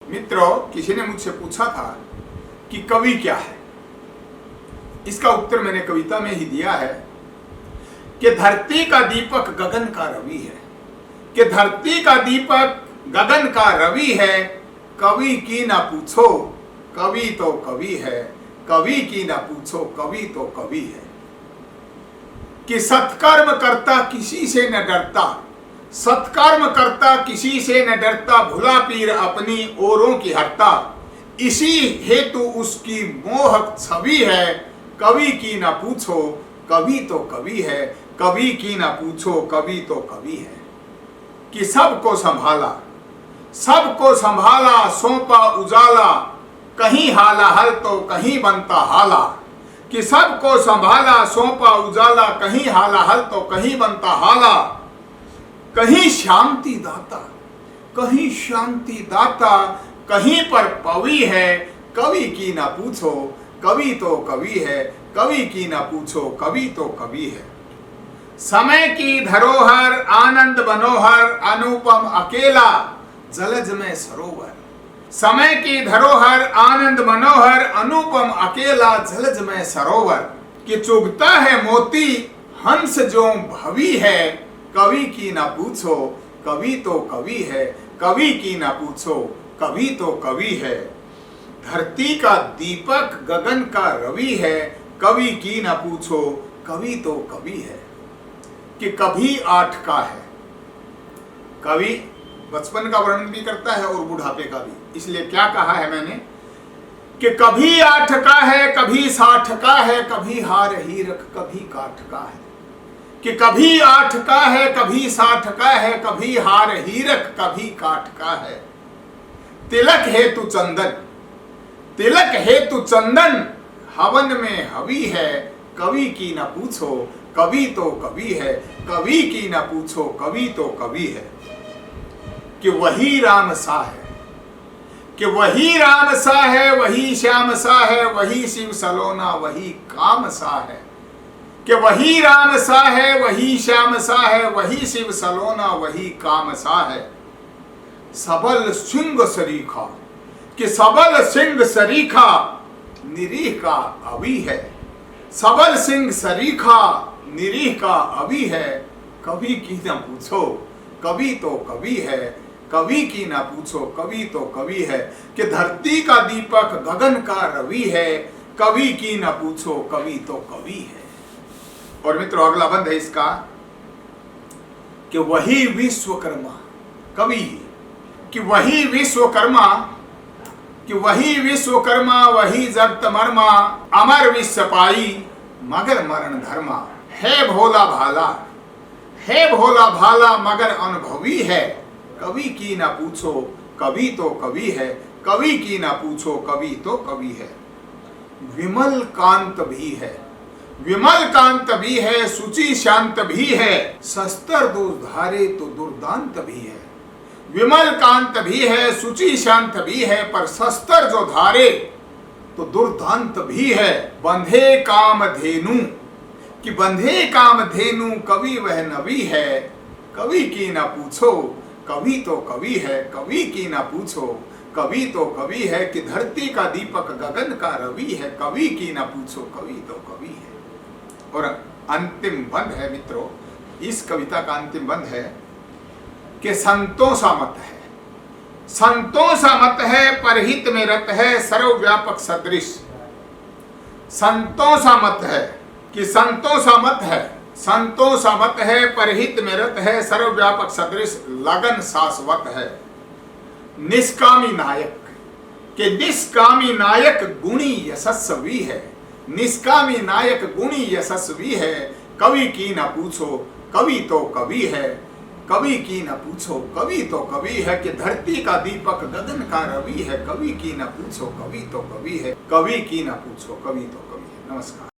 मित्रों, किसी ने मुझसे पूछा था कि कवि क्या है। इसका उत्तर मैंने कविता में ही दिया है कि धरती का दीपक गगन का रवि है, कि धरती का दीपक गगन का रवि है। कवि की ना पूछो कवि तो कवि है, कवि की ना पूछो कवि तो कवि है। कि सत्कर्म करता किसी से न डरता, सत्कर्म करता किसी से न डरता, भुला पीर अपनी औरों की हरता, इसी हेतु उसकी मोहक छवि है। कवि की ना पूछो कवि तो कवि है, कवि की ना पूछो कवि तो कवि है। कि सबको संभाला, सबको संभाला, सौंपा उजाला, कहीं हाला हल तो कहीं बनता हाला। कि सबको संभाला, सौंपा उजाला, कहीं हाला हल तो कहीं बनता हाला। कहीं शांति दाता, कहीं शांति दाता, कहीं पर पवी है। कवि की ना पूछो कवि तो कवि है, कवि की ना पूछो कवि तो कवि है। समय की धरोहर आनंद मनोहर, अनुपम अकेला जलज में सरोवर। समय की धरोहर आनंद मनोहर, अनुपम अकेला जलज में सरोवर। कि चुगता है मोती हंस जो भवी है। कवि की ना पूछो कवि तो कवि है, कवि की ना पूछो कवि तो कवि है। धरती का दीपक गगन का रवि है, कवि की ना पूछो कवि तो कवि है। कि कभी आठ का है, कवि बचपन का वर्णन भी करता है और बुढ़ापे का भी। इसलिए क्या कहा है मैंने कि कभी आठ का है, कभी साठ का है, कभी हार हीरक कभी काठ का है। कि कभी आठ का है, कभी साठ का है, कभी हार हीरक कभी काठ का है। तिलक हेतु चंदन, तिलक हेतु चंदन, हवन में हवि है। कवि की न पूछो कवि तो कवि है, कवि की न पूछो कवि तो कवि है। कि वही राम सा है, कि वही राम सा है, वही श्याम सा है, वही शिव सलोना वही काम सा है। कि वही राम सा है, वही श्याम सा है, वही शिव सलोना वही काम सा है। सबल सिंह सरीखा, कि सबल सिंह सरीखा निरीह का अवि है। सबल सिंह सरीखा निरीह का अवि है। कवि की न पूछो कवि तो कवि है, कवि की ना पूछो कवि तो कवि है। कि धरती का दीपक गगन का रवि है, कवि की ना पूछो कवि तो कवि है। और मित्रों, अगला बंद है इसका कि वही विश्वकर्मा, कवि कि वही विश्वकर्मा, कि वही विश्वकर्मा वही जगत मर्मा, अमर विश्व पाई मगर मरण धर्मा। है भोला भाला, है भोला भाला मगर अनुभवी है। कवि की ना पूछो कवि तो कवि है, कवि की ना पूछो कवि तो कवि है। विमल कांत भी है, विमल कांत भी है, सुचि शांत भी है, शस्त्र दुर्धारे तो दुर्दांत भी है। विमल कांत भी है, सुचि शांत भी है, पर शस्त्र जो धारे तो दुर्दांत भी है। बंधे काम धेनु, कि बंधे काम धेनु कवि वह नबी है। कवि की ना पूछो कवि तो कवि है, कवि की ना पूछो कवि तो कवि है। कि धरती का दीपक गगन का रवि है, कवि की ना पूछो कवि तो कवि है। और अंतिम बंद है मित्रों, इस कविता का अंतिम बंद है कि संतों सा मत है, संतों सा मत है, परहित में रत है सर्वव्यापक सदृश। संतों सा मत है, कि संतों सा मत है, संतों सा मत है, परहित में रत है सर्वव्यापक सदृश, लगन शाश्वत है। निष्कामी नायक, के निष्कामी नायक गुणी यशस्वी है। निष्कामी नायक गुणी यशस्वी है। कवि की ना पूछो कवि तो कवि है, कवि की ना पूछो कवि तो कवि है। कि धरती का दीपक गगन का रवि है, कवि की ना पूछो कवि तो कवि है, कवि की ना पूछो कवि तो कवि है। नमस्कार।